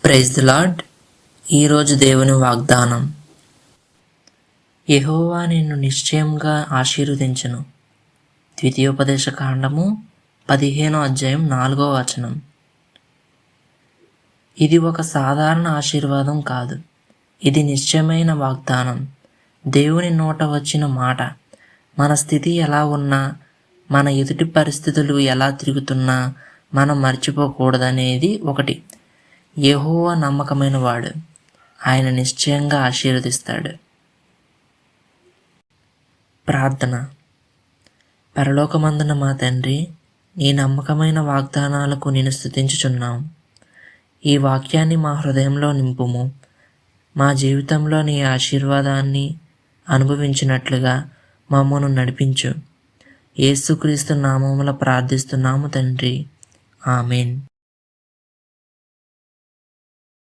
Praise the lord. ఈరోజు దేవుని వాగ్దానం. యెహోవా నిన్ను నిశ్చయంగా ఆశీర్వదించును. ద్వితీయోపదేశ కాండము 15వ అధ్యాయం 4వ వచనం. ఇది ఒక సాధారణ ఆశీర్వాదం కాదు, ఇది నిశ్చయమైన వాగ్దానం. దేవుని నోట వచ్చిన మాట మన స్థితి ఎలా ఉన్నా, మన ఎదుటి పరిస్థితులు ఎలా తిరుగుతున్నా మనం మర్చిపోకూడదనేది ఒకటి. యెహోవా నమ్మకమైన వాడు, ఆయన నిశ్చయంగా ఆశీర్వదిస్తాడు. ప్రార్థన. పరలోకమందున మా తండ్రి, నీ నమ్మకమైన వాగ్దానాలకు నేను స్తుతించుచున్నాం. ఈ వాక్యాన్ని మా హృదయంలో నింపుము. మా జీవితంలో నీ ఆశీర్వాదాన్ని అనుభవించినట్లుగా మమ్మను నడిపించు. యేసుక్రీస్తు నామములో ప్రార్థిస్తున్నాము తండ్రి, ఆమేన్.